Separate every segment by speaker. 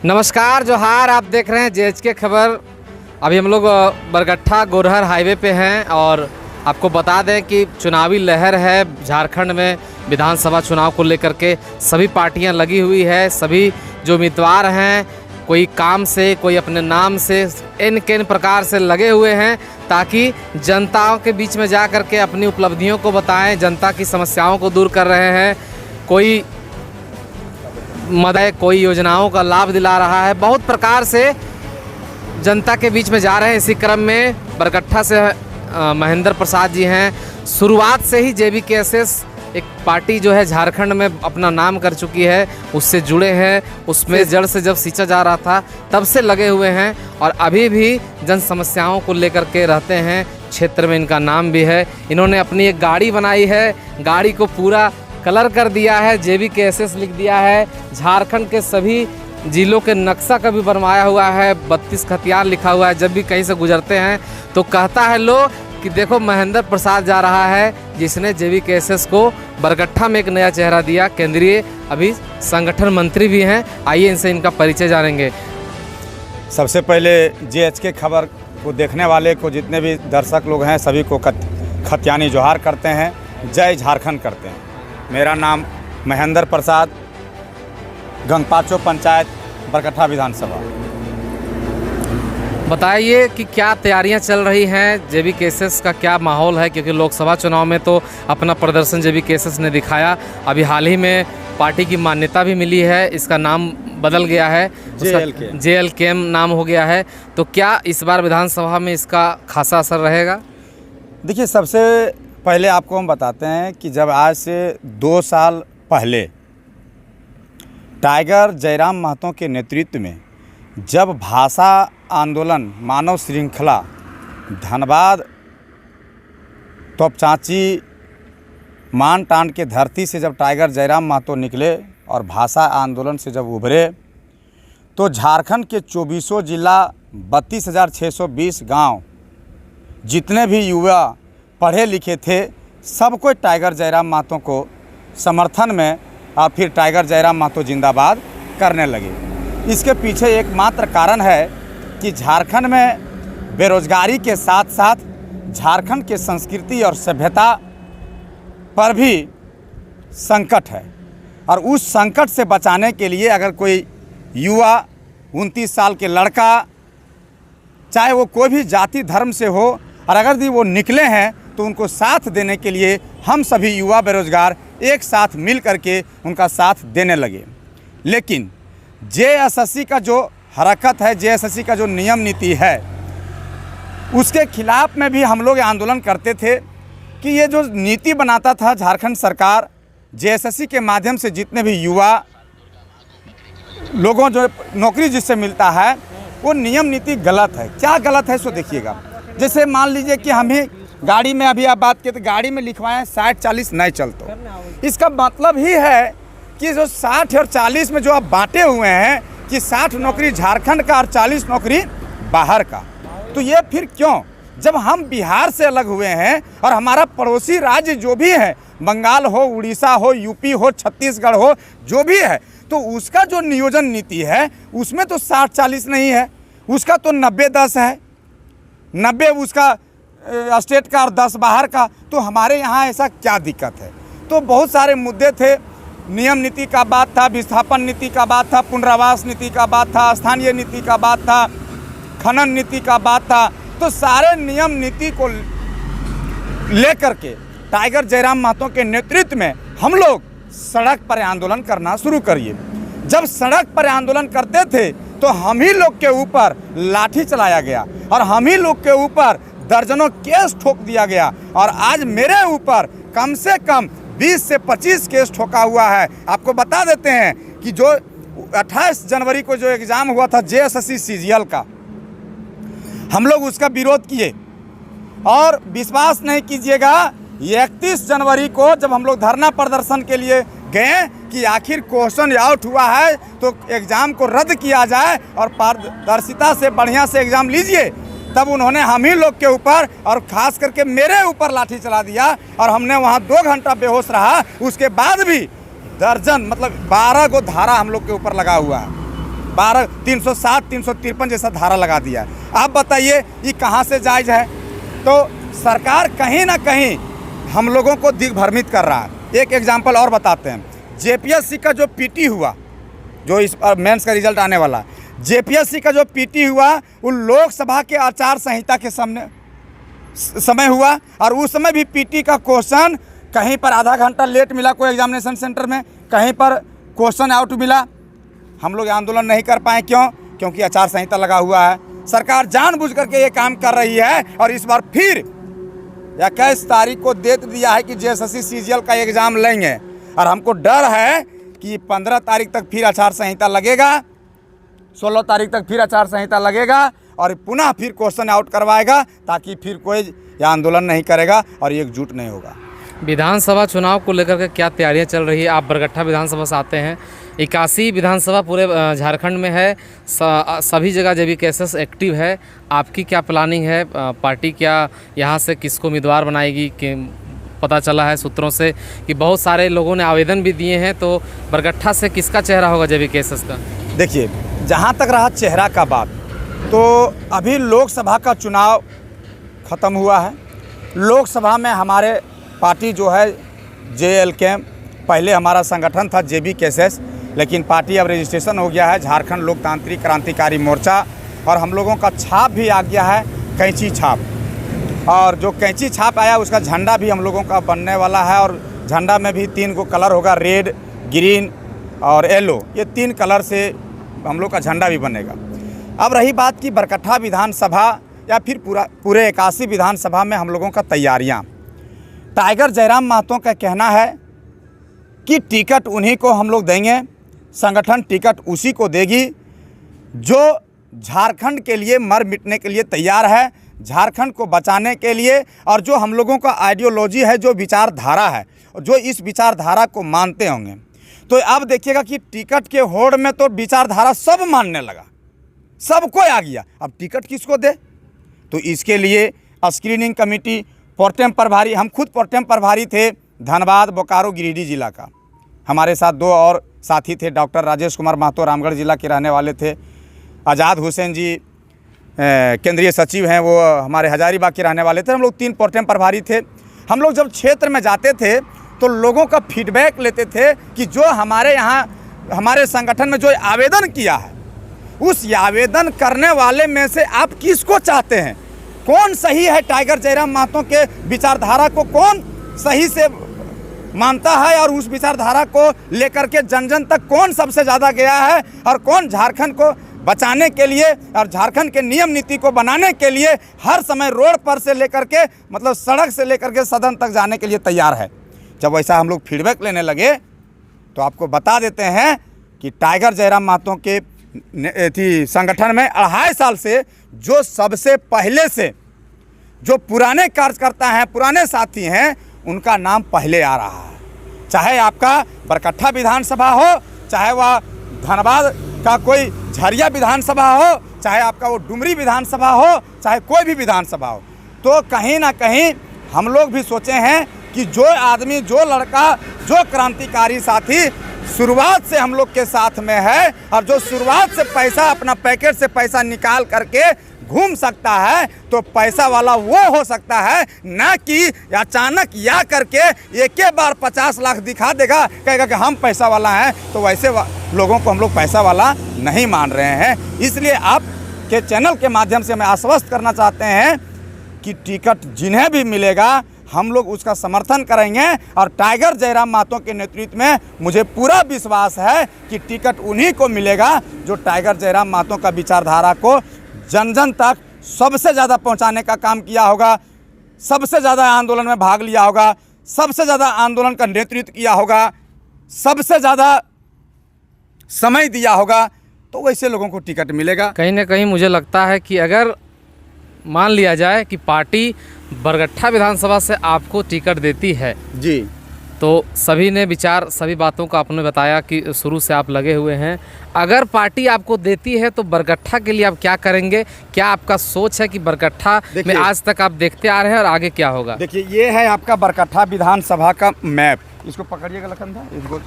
Speaker 1: नमस्कार जोहार, आप देख रहे हैं जेएचके खबर। अभी हम लोग बरगट्ठा गोरहर हाईवे पे हैं और आपको बता दें कि चुनावी लहर है झारखंड में। विधानसभा चुनाव को लेकर के सभी पार्टियां लगी हुई है। सभी जो उम्मीदवार हैं कोई काम से, कोई अपने नाम से, इन प्रकार से लगे हुए हैं ताकि जनताओं के बीच में जा कर के अपनी उपलब्धियों को बताएं, जनता की समस्याओं को दूर कर रहे हैं। कोई मदद, कोई योजनाओं का लाभ दिला रहा है। बहुत प्रकार से जनता के बीच में जा रहे हैं। इसी क्रम में बरगट्ठा से महेंद्र प्रसाद जी हैं। शुरुआत से ही JBKSS एक पार्टी जो है झारखंड में अपना नाम कर चुकी है, उससे जुड़े हैं। उसमें जड़ से जब सींचा जा रहा था तब से लगे हुए हैं और अभी भी जन समस्याओं को लेकर के रहते हैं। क्षेत्र में इनका नाम भी है। इन्होंने अपनी एक गाड़ी बनाई है, गाड़ी को पूरा कलर कर दिया है, JBKSS लिख दिया है। झारखंड के सभी जिलों के नक्शा का भी बनवाया हुआ है, 32 खतियान लिखा हुआ है। जब भी कहीं से गुजरते हैं तो कहता है लोग कि देखो महेंद्र प्रसाद जा रहा है, जिसने JBKSS को बरगट्ठा में एक नया चेहरा दिया। केंद्रीय अभी संगठन मंत्री भी हैं। आइए इनसे इनका परिचय जानेंगे।
Speaker 2: सबसे पहले JHK खबर को देखने वाले को, जितने भी दर्शक लोग हैं, सभी को खतियानी जोहार करते हैं, जय झारखंड करते हैं। मेरा नाम महेंद्र प्रसाद, गंगपाचो पंचायत, बरगट्ठा विधानसभा।
Speaker 1: बताइए कि क्या तैयारियां चल रही हैं, JBKSS का क्या माहौल है? क्योंकि लोकसभा चुनाव में तो अपना प्रदर्शन JBKSS ने दिखाया। अभी हाल ही में पार्टी की मान्यता भी मिली है, इसका नाम बदल गया है, JLKM नाम हो गया है। तो क्या इस बार विधानसभा में इसका खासा असर रहेगा?
Speaker 2: देखिए, सबसे पहले आपको हम बताते हैं कि जब आज से 2 साल पहले टाइगर जयराम महतो के नेतृत्व में जब भाषा आंदोलन, मानव श्रृंखला, धनबाद, तोपचांची, मान टांड के धरती से जब टाइगर जयराम महतो निकले और भाषा आंदोलन से जब उभरे तो झारखंड के 24 जिला, 32,620 गांव, जितने भी युवा पढ़े लिखे थे, सब कोई टाइगर जयराम महतो को समर्थन में और फिर टाइगर जयराम महतो जिंदाबाद करने लगे। इसके पीछे एकमात्र कारण है कि झारखंड में बेरोजगारी के साथ साथ झारखंड के संस्कृति और सभ्यता पर भी संकट है और उस संकट से बचाने के लिए अगर कोई युवा, 29 साल के लड़का, चाहे वो कोई भी जाति धर्म से हो, और अगर वो निकले हैं तो उनको साथ देने के लिए हम सभी युवा बेरोजगार एक साथ मिल करके उनका साथ देने लगे। लेकिन JSSC का जो हरकत है, JSSC का जो नियम नीति है, उसके खिलाफ में भी हम लोग आंदोलन करते थे कि ये जो नीति बनाता था झारखंड सरकार, JSSC के माध्यम से जितने भी युवा लोगों जो नौकरी जिससे मिलता है, वो नियम नीति गलत है। क्या गलत है सो देखिएगा। जैसे मान लीजिए कि हम ही गाड़ी में, अभी आप बात किए तो गाड़ी में लिखवाएं 60-40 नहीं चलता। इसका मतलब ही है कि जो 60 और 40 में जो आप बांटे हुए हैं कि 60 नौकरी झारखंड का और 40 नौकरी बाहर का, तो ये फिर क्यों? जब हम बिहार से अलग हुए हैं और हमारा पड़ोसी राज्य जो भी है, बंगाल हो, उड़ीसा हो, यूपी हो, छत्तीसगढ़ हो, जो भी है, तो उसका जो नियोजन नीति है उसमें तो 60-40 नहीं है, उसका तो 90-10 है। 90 उसका स्टेट का और 10 बाहर का। तो हमारे यहाँ ऐसा क्या दिक्कत है? तो बहुत सारे मुद्दे थे। नियम नीति का बात था, विस्थापन नीति का बात था, पुनरावास नीति का बात था, स्थानीय नीति का बात था, खनन नीति का बात था। तो सारे नियम नीति को लेकर के टाइगर जयराम महतो के नेतृत्व में हम लोग सड़क पर आंदोलन करना शुरू करिए। जब सड़क पर आंदोलन करते थे तो हम ही लोग के ऊपर लाठी चलाया गया और हम ही लोग के ऊपर दर्जनों केस ठोक दिया गया और आज मेरे ऊपर कम से कम 20 से 25 केस ठोका हुआ है। आपको बता देते हैं कि जो 28 जनवरी को जो एग्ज़ाम हुआ था JSSC CGL का, हम लोग उसका विरोध किए और विश्वास नहीं कीजिएगा, 31 जनवरी को जब हम लोग धरना प्रदर्शन के लिए गए कि आखिर क्वेश्चन आउट हुआ है तो एग्ज़ाम को रद्द किया जाए और पारदर्शिता से बढ़िया से एग्ज़ाम लीजिए, तब उन्होंने हम ही लोग के ऊपर और ख़ास करके मेरे ऊपर लाठी चला दिया और हमने वहाँ 2 घंटा बेहोश रहा। उसके बाद भी दर्जन मतलब 12 गो धारा हम लोग के ऊपर लगा हुआ है। 312, 307, 353 जैसा धारा लगा दिया है। आप बताइए ये कहाँ से जायज़ है? तो सरकार कहीं ना कहीं हम लोगों को दिग्भ्रमित कर रहा है। एक एग्जाम्पल और बताते हैं, जेपीएससी का जो पीटी हुआ, जो इस मेंस का रिजल्ट आने वाला, जेपीएससी का जो पीटी हुआ वो लोकसभा के आचार संहिता के समय हुआ, और उस समय भी पीटी का क्वेश्चन कहीं पर आधा घंटा लेट मिला कोई एग्जामिनेशन सेंटर में, कहीं पर क्वेश्चन आउट मिला। हम लोग आंदोलन नहीं कर पाए, क्यों? क्योंकि आचार संहिता लगा हुआ है। सरकार जानबूझ करके ये काम कर रही है, और इस बार फिर 21 तारीख को डेट दिया है कि जेएसएससी सीजीएल का एग्ज़ाम लेंगे, और हमको डर है कि 15 तारीख तक फिर आचार संहिता लगेगा, 16 तारीख तक फिर आचार संहिता लगेगा, और पुनः फिर क्वेश्चन आउट करवाएगा, ताकि फिर कोई यह आंदोलन नहीं करेगा और एकजुट नहीं होगा।
Speaker 1: विधानसभा चुनाव को लेकर के क्या तैयारियां चल रही है? आप बरगट्ठा विधानसभा से आते हैं, 81 विधानसभा पूरे झारखंड में है, सभी जगह जेबीकेएसएस एक्टिव है। आपकी क्या प्लानिंग है? पार्टी क्या यहाँ से किसको उम्मीदवार बनाएगी? कि पता चला है सूत्रों से कि बहुत सारे लोगों ने आवेदन भी दिए हैं, तो बरगट्ठा से किसका चेहरा होगा जेबीकेएसएस का?
Speaker 2: देखिए, जहाँ तक रहा चेहरा का बात, तो अभी लोकसभा का चुनाव ख़त्म हुआ है। लोकसभा में हमारे पार्टी जो है JLK, पहले हमारा संगठन था जेबीकेएसएस, लेकिन पार्टी अब रजिस्ट्रेशन हो गया है झारखंड लोकतांत्रिक क्रांतिकारी मोर्चा, और हम लोगों का छाप भी आ गया है कैंची छाप, और जो कैंची छाप आया उसका झंडा भी हम लोगों का बनने वाला है, और झंडा में भी 3 गो कलर होगा, रेड, ग्रीन और येलो, ये 3 कलर से हम लोग का झंडा भी बनेगा। अब रही बात कि बरगट्ठा विधानसभा या फिर पूरे 81 विधानसभा में हम लोगों का तैयारियां, टाइगर जयराम महतो का कहना है कि टिकट उन्हीं को हम लोग देंगे, संगठन टिकट उसी को देगी जो झारखंड के लिए मर मिटने के लिए तैयार है, झारखंड को बचाने के लिए, और जो हम लोगों का आइडियोलॉजी है, जो विचारधारा है, जो इस विचारधारा को मानते होंगे। तो अब देखिएगा कि टिकट के होड़ में तो विचारधारा सब मानने लगा, सबको आ गया, अब टिकट किसको दे? तो इसके लिए स्क्रीनिंग कमेटी, प्रोटेम प्रभारी, हम खुद प्रोटेम प्रभारी थे धनबाद, बोकारो, गिरिडीह जिला का। हमारे साथ 2 और साथी थे, डॉक्टर राजेश कुमार महतो रामगढ़ जिला के रहने वाले थे, आज़ाद हुसैन जी केंद्रीय सचिव हैं, वो हमारे हजारीबाग के रहने वाले थे। हम लोग 3 प्रोटेम प्रभारी थे। हम लोग जब क्षेत्र में जाते थे तो लोगों का फीडबैक लेते थे कि जो हमारे यहाँ हमारे संगठन में जो आवेदन किया है, उस आवेदन करने वाले में से आप किसको चाहते हैं? कौन सही है? टाइगर जयराम महतो के विचारधारा को कौन सही से मानता है, और उस विचारधारा को लेकर के जन जन तक कौन सबसे ज़्यादा गया है, और कौन झारखंड को बचाने के लिए और झारखंड के नियम नीति को बनाने के लिए हर समय रोड पर से लेकर के, मतलब सड़क से लेकर के सदन तक जाने के लिए तैयार है। जब वैसा हम लोग फीडबैक लेने लगे तो आपको बता देते हैं कि टाइगर जयराम महतो के संगठन में 2.5 साल से जो सबसे पहले से जो पुराने कार्यकर्ता हैं, पुराने साथी हैं, उनका नाम पहले आ रहा है। चाहे आपका बरगट्ठा विधानसभा हो, चाहे वह धनबाद का कोई झरिया विधानसभा हो, चाहे आपका वो डुमरी विधानसभा हो, चाहे कोई भी विधानसभा हो, तो कहीं ना कहीं हम लोग भी सोचे हैं कि जो आदमी, जो लड़का, जो क्रांतिकारी साथी शुरुआत से हम लोग के साथ में है, और जो शुरुआत से पैसा अपना पैकेट से पैसा निकाल करके घूम सकता है, तो पैसा वाला वो हो सकता है, ना कि अचानक या करके एक बार 50 लाख दिखा देगा, कहेगा कि हम पैसा वाला हैं। तो वैसे लोगों को हम लोग पैसा वाला नहीं मान रहे हैं। इसलिए आप के चैनल के माध्यम से हमें आश्वस्त करना चाहते हैं कि टिकट जिन्हें भी मिलेगा हम लोग उसका समर्थन करेंगे, और टाइगर जयराम महतो के नेतृत्व में मुझे पूरा विश्वास है कि टिकट उन्हीं को मिलेगा जो टाइगर जयराम महतो का विचारधारा को जन जन तक सबसे ज़्यादा पहुंचाने का काम किया होगा, सबसे ज़्यादा आंदोलन में भाग लिया होगा, सबसे ज़्यादा आंदोलन का नेतृत्व किया होगा, सबसे ज़्यादा समय दिया होगा, तो वैसे लोगों को टिकट मिलेगा।
Speaker 1: कहीं ना कहीं मुझे लगता है कि अगर मान लिया जाए कि पार्टी बरगट्ठा विधानसभा से आपको टिकट देती है
Speaker 2: जी,
Speaker 1: तो सभी ने विचार, सभी बातों का आपने बताया कि शुरू से आप लगे हुए हैं। अगर पार्टी आपको देती है तो बरगट्ठा के लिए आप क्या करेंगे? क्या आपका सोच है कि बरगट्ठा में आज तक आप देखते आ रहे हैं, और आगे क्या होगा?
Speaker 2: देखिए, ये है आपका बरगट्ठा विधानसभा का मैप, इसको पकड़िएगा लखन था, इसको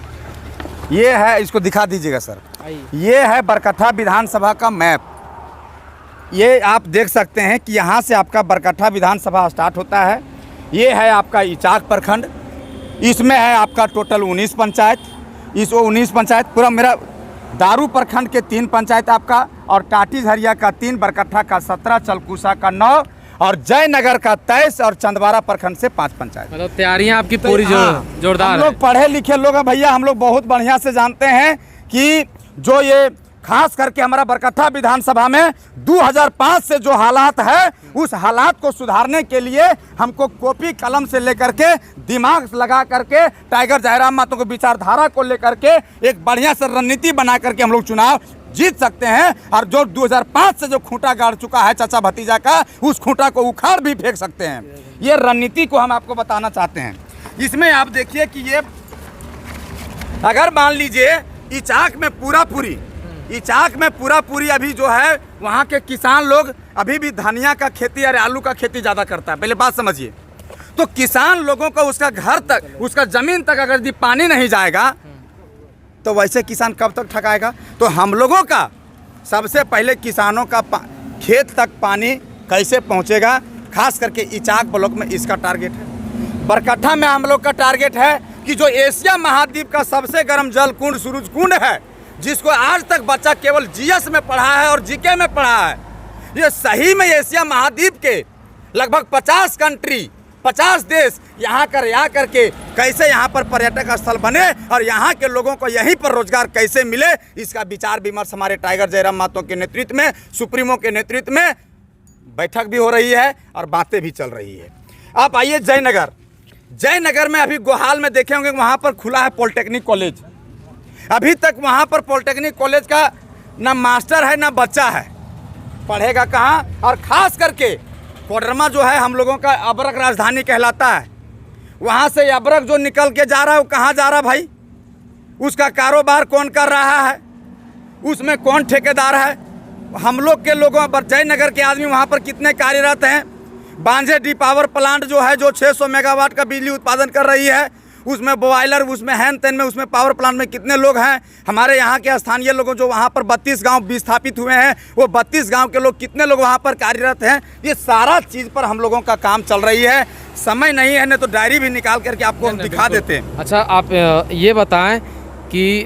Speaker 2: ये है, इसको दिखा दीजिएगा सर। ये है बरकट्ठा विधानसभा का मैप। ये आप देख सकते हैं कि यहाँ से आपका बरकट्ठा विधानसभा स्टार्ट होता है। ये है आपका इचाक प्रखंड, इसमें है आपका टोटल 19 पंचायत। इस 19 पंचायत पूरा मेरा दारू प्रखंड के 3 पंचायत आपका, और टाटी झरिया का 3, बरकट्ठा का 17, चलकुसा का 9 और जयनगर का 23 और चंदवारा प्रखंड से 5 पंचायत।
Speaker 1: मतलब तैयारियां आपकी पूरी जोरदार
Speaker 2: हम लोग पढ़े लिखे लोग हैं भैया, हम लोग बहुत बढ़िया से जानते हैं कि जो ये खास करके हमारा बरकट्ठा विधानसभा में 2005 से जो हालात है, उस हालात को सुधारने के लिए हमको कॉपी कलम से लेकर के दिमाग लगा करके टाइगर जयराम महतो को विचारधारा को लेकर के एक बढ़िया से रणनीति बना करके हम लोग चुनाव जीत सकते हैं। और जो 2005 से जो खूंटा गाड़ चुका है चाचा भतीजा का, उस खूंटा को उखाड़ भी फेंक सकते हैं। ये रणनीति को हम आपको बताना चाहते हैं। इसमें आप देखिए कि ये अगर मान लीजिए इचाक में पूरा पूरी अभी जो है वहाँ के किसान लोग अभी भी धनिया का खेती और आलू का खेती ज़्यादा करता है। पहले बात समझिए, तो किसान लोगों को उसका घर तक, उसका ज़मीन तक अगर यदि पानी नहीं जाएगा तो वैसे किसान कब तक ठकाएगा। तो हम लोगों का सबसे पहले किसानों का खेत तक पानी कैसे पहुँचेगा, खास करके इचाक ब्लॉक में इसका टारगेट है। बरकट्ठा में हम लोग का टारगेट है कि जो एशिया महाद्वीप का सबसे गर्म जल कुंड सूरज कुंड है, जिसको आज तक बच्चा केवल जीएस में पढ़ा है और जीके में पढ़ा है, ये सही में एशिया महाद्वीप के लगभग 50 कंट्री, 50 देश यहाँ करके कैसे यहाँ पर पर्यटक स्थल बने और यहाँ के लोगों को यहीं पर रोजगार कैसे मिले, इसका विचार विमर्श हमारे टाइगर जयराम महतो के नेतृत्व में, सुप्रीमो के नेतृत्व में बैठक भी हो रही है और बातें भी चल रही है। आप आइए जयनगर में अभी गोहाल में देखे होंगे, वहाँ पर खुला है पॉलिटेक्निक कॉलेज। अभी तक वहाँ पर पॉलिटेक्निक कॉलेज का ना मास्टर है ना बच्चा है, पढ़ेगा कहाँ। और ख़ास करके कोडरमा जो है हम लोगों का अबरक राजधानी कहलाता है, वहाँ से अबरक जो निकल के जा रहा है वो कहाँ जा रहा है भाई, उसका कारोबार कौन कर रहा है, उसमें कौन ठेकेदार है। हम लोग के लोगों पर जयनगर के आदमी वहाँ पर कितने कार्यरत हैं। बांझे डी पावर प्लांट जो है, जो 600 मेगावाट का बिजली उत्पादन कर रही है, उसमें बॉयलर, उसमें हैन तैन में, उसमें पावर प्लांट में कितने लोग हैं। हमारे यहाँ के स्थानीय लोगों जो वहाँ पर 32 गांव विस्थापित हुए हैं, वो 32 गांव के लोग कितने लोग वहाँ पर कार्यरत हैं। ये सारा चीज़ पर हम लोगों का काम चल रही है। समय नहीं है, नहीं तो डायरी भी निकाल करके आपको हम दिखा देते हैं।
Speaker 1: अच्छा, आप ये बताएं कि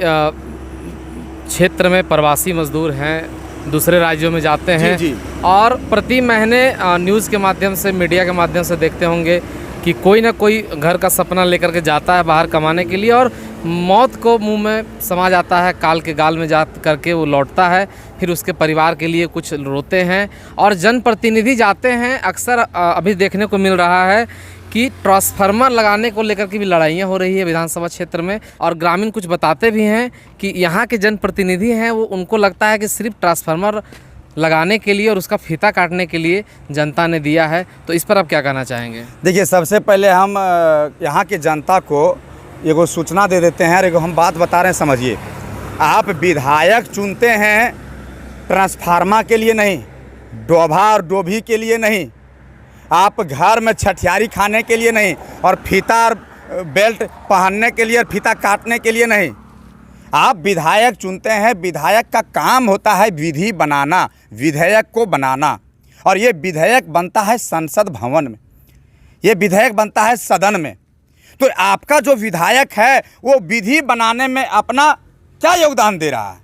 Speaker 1: क्षेत्र में प्रवासी मजदूर हैं, दूसरे राज्यों में जाते हैं
Speaker 2: जी।
Speaker 1: और प्रति महीने न्यूज़ के माध्यम से, मीडिया के माध्यम से देखते होंगे कि कोई ना कोई घर का सपना लेकर के जाता है बाहर कमाने के लिए और मौत को मुंह में समा जाता है, काल के गाल में जा करके वो लौटता है। फिर उसके परिवार के लिए कुछ रोते हैं और जनप्रतिनिधि जाते हैं। अक्सर अभी देखने को मिल रहा है कि ट्रांसफार्मर लगाने को लेकर के भी लड़ाइयाँ हो रही है विधानसभा क्षेत्र में, और ग्रामीण कुछ बताते भी हैं कि यहाँ के जनप्रतिनिधि हैं वो, उनको लगता है कि सिर्फ ट्रांसफार्मर लगाने के लिए और उसका फीता काटने के लिए जनता ने दिया है। तो इस पर आप क्या कहना चाहेंगे?
Speaker 2: देखिए, सबसे पहले हम यहाँ की जनता को एगो सूचना दे देते हैं और एगो हम बात बता रहे हैं, समझिए। आप विधायक चुनते हैं ट्रांसफार्मर के लिए नहीं, डोभा और डोभी के लिए नहीं, आप घर में छठियारी खाने के लिए नहीं, और फीता और बेल्ट पहनने के लिए और फीता काटने के लिए नहीं। आप विधायक चुनते हैं, विधायक का काम होता है विधि बनाना, विधेयक को बनाना, और ये विधेयक बनता है संसद भवन में, ये विधेयक बनता है सदन में। तो आपका जो विधायक है वो विधि बनाने में अपना क्या योगदान दे रहा है,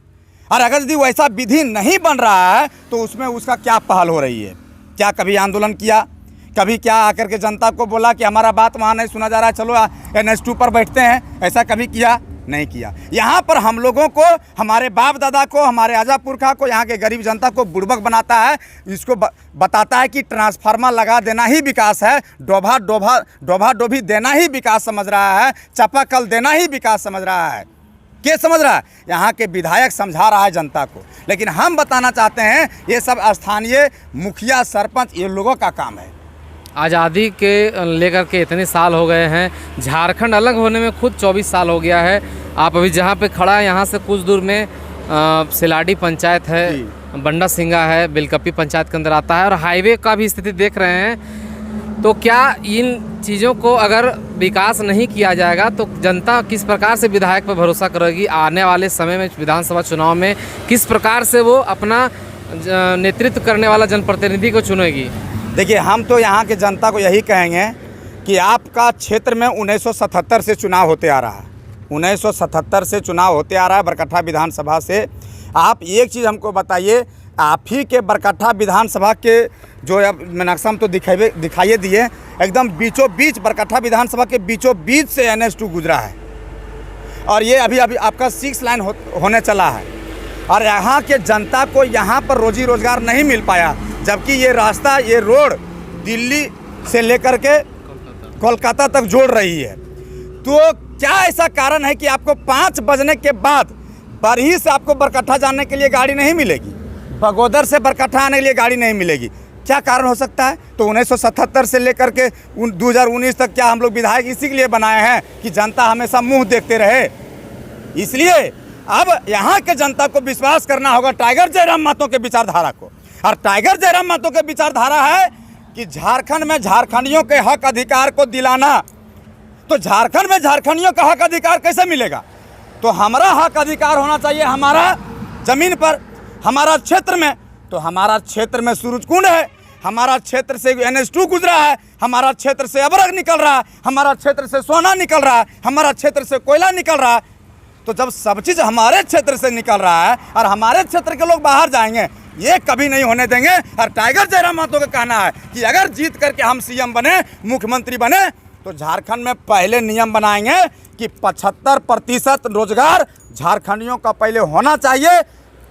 Speaker 2: और अगर यदि वैसा विधि नहीं बन रहा है तो उसमें उसका क्या पहल हो रही है। क्या कभी आंदोलन किया, कभी क्या आकर के जनता को बोला कि हमारा बात वहाँ नहीं सुना जा रहा है, चलो NS2 पर बैठते हैं, ऐसा कभी किया? नहीं किया। यहाँ पर हम लोगों को, हमारे बाप दादा को, हमारे आजा पुरखा को, यहाँ के गरीब जनता को बुड़बक बनाता है। इसको बताता है कि ट्रांसफार्मर लगा देना ही विकास है, डोभा डोभी देना ही विकास समझ रहा है, चापाकल देना ही विकास समझ रहा है। क्या समझ रहा है? यहाँ के विधायक समझा रहा है जनता को। लेकिन हम बताना चाहते हैं ये सब स्थानीय मुखिया, सरपंच, ये लोगों का काम है।
Speaker 1: आज़ादी के लेकर के इतने साल हो गए हैं, झारखंड अलग होने में खुद 24 साल हो गया है। आप अभी जहाँ पे खड़ा है यहाँ से कुछ दूर में सिलाडी पंचायत है, बंडा सिंगा है, बेलकपी पंचायत के अंदर आता है, और हाईवे का भी स्थिति देख रहे हैं तो क्या इन चीज़ों को अगर विकास नहीं किया जाएगा तो जनता किस प्रकार से विधायक पर भरोसा करेगी? आने वाले समय में विधानसभा चुनाव में किस प्रकार से वो अपना नेतृत्व करने वाला जनप्रतिनिधि को चुनेगी?
Speaker 2: देखिए, हम तो यहाँ के जनता को यही कहेंगे कि आपका क्षेत्र में 1977 से चुनाव होते आ रहा है। 1977 से चुनाव होते आ रहा है बरकट्ठा विधानसभा से। आप एक चीज़ हमको बताइए, आप ही के बरकट्ठा विधानसभा के जो अब नक्शा हम तो दिखाइए दिए, एकदम बीचों बीच बरकट्ठा विधानसभा के बीचों बीच से NH2 गुजरा है और ये अभी आपका 6 लाइन होने चला है और यहाँ के जनता को यहाँ पर रोजी रोजगार नहीं मिल पाया, जबकि ये रास्ता, ये रोड दिल्ली से लेकर के कोलकाता तक जोड़ रही है। तो क्या ऐसा कारण है कि आपको 5 बजने के बाद बरही से आपको बरकट्ठा जाने के लिए गाड़ी नहीं मिलेगी, बगोदर से बरकट्ठा आने के लिए गाड़ी नहीं मिलेगी? क्या कारण हो सकता है? तो 1977 से लेकर के 2019 तक क्या हम लोग विधायक इसी के लिए बनाए हैं कि जनता हमेशा मुंह देखते रहे? इसलिए अब यहाँ के जनता को विश्वास करना होगा टाइगर जयराम महतो के विचारधारा को। और टाइगर जयराम महतो के विचारधारा है कि झारखंड में झारखंडियों के हक अधिकार को दिलाना। तो झारखंड में झारखंडियों का हक अधिकार कैसे मिलेगा? तो हमारा हक अधिकार होना चाहिए हमारा जमीन पर, हमारा क्षेत्र में। तो हमारा क्षेत्र में सूरजकुंड है, हमारा क्षेत्र से NH2 गुजरा है, हमारा क्षेत्र से अबरग निकल रहा है, हमारा क्षेत्र से सोना निकल रहा है, हमारा क्षेत्र से कोयला निकल रहा है। तो जब सब चीज़ हमारे क्षेत्र से निकल रहा है और हमारे क्षेत्र के लोग बाहर जाएंगे, ये कभी नहीं होने देंगे। और टाइगर जयराम महतो का कहना है कि अगर जीत करके हम CM बने, मुख्यमंत्री बने, तो झारखंड में पहले नियम बनाएंगे कि 75% रोजगार झारखंडियों का पहले होना चाहिए,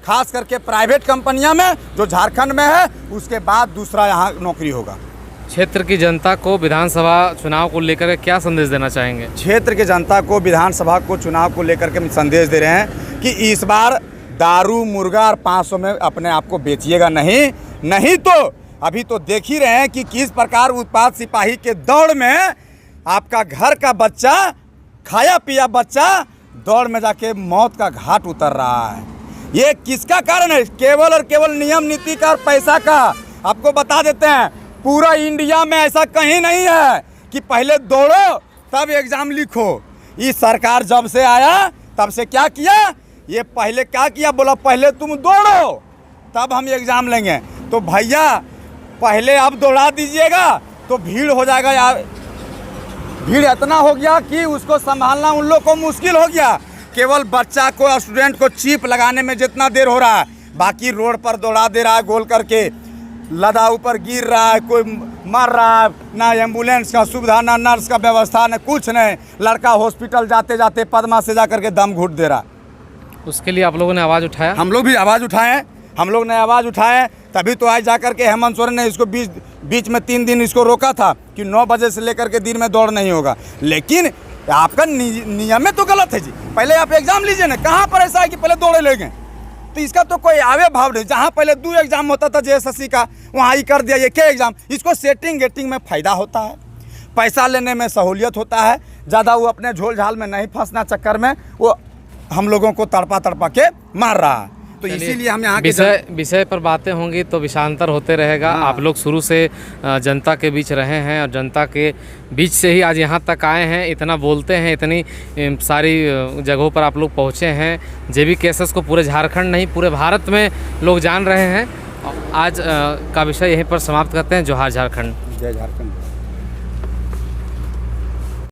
Speaker 2: खास करके प्राइवेट कंपनियां में जो झारखंड में है, उसके बाद दूसरा यहाँ नौकरी होगा।
Speaker 1: क्षेत्र की जनता को विधानसभा चुनाव को लेकर क्या संदेश देना चाहेंगे?
Speaker 2: क्षेत्र की जनता को विधानसभा को चुनाव को लेकर के हम संदेश दे रहे हैं कि इस बार दारू, मुर्गा और 500 में अपने आप को बेचिएगा नहीं तो अभी तो देख ही रहे हैं कि किस प्रकार उत्पाद सिपाही के दौड़ में आपका घर का बच्चा, खाया पिया बच्चा दौड़ में जाके मौत का घाट उतर रहा है। ये किसका कारण है? केवल और केवल नियम नीति का और पैसा का। आपको बता देते हैं, पूरा इंडिया में ऐसा कहीं नहीं है कि पहले दौड़ो तब एग्ज़ाम लिखो। इस सरकार जब से आया तब से क्या किया? ये पहले क्या किया? बोला पहले तुम दौड़ो तब हम एग्ज़ाम लेंगे। तो भैया पहले आप दौड़ा दीजिएगा तो भीड़ हो जाएगा यार। भीड़ इतना हो गया कि उसको संभालना उन लोग को मुश्किल हो गया। केवल बच्चा को और स्टूडेंट को चिप लगाने में जितना देर हो रहा है, बाकी रोड पर दौड़ा दे रहा है गोल करके, लदा ऊपर गिर रहा है, कोई मर रहा है, ना एम्बुलेंस का सुविधा, ना नर्स का व्यवस्था, ना कुछ नहीं। लड़का हॉस्पिटल जाते जाते पद्मा से जा करके दम घुट दे रहा।
Speaker 1: उसके लिए आप लोगों ने आवाज़ उठाया?
Speaker 2: हम लोग भी आवाज़ उठाए, हम लोग ने आवाज़ उठाए, तभी तो आज जा करके हेमंत सोरेन ने इसको बीच में 3 दिन इसको रोका था कि 9 बजे से लेकर के दिन में दौड़ नहीं होगा। लेकिन आपका नियम में तो गलत है जी। पहले आप एग्ज़ाम लीजिए ना, कहाँ पर ऐसा है कि पहले दौड़े ले गए? तो इसका तो कोई आवे भाव नहीं। जहाँ पहले 2 एग्ज़ाम होता था JSSC का, वहाँ ही कर दिया ये क्या एग्ज़ाम। इसको सेटिंग गेटिंग में फ़ायदा होता है, पैसा लेने में सहूलियत होता है, ज़्यादा वो अपने झोल झाल में नहीं फंसना चक्कर में वो हम लोगों को तड़पा के मार रहा है। तो इसीलिए हम यहाँ के
Speaker 1: विषय पर बातें होंगी तो विषांतर होते रहेगा। आप लोग शुरू से जनता के बीच रहे हैं और जनता के बीच से ही आज यहाँ तक आए हैं, इतना बोलते हैं, इतनी सारी जगहों पर आप लोग पहुँचे हैं। JB केसेस को पूरे झारखंड नहीं पूरे भारत में लोग जान रहे हैं। आज का विषय यहीं पर समाप्त करते हैं। जोहार झारखंड।
Speaker 2: जय झारखंड।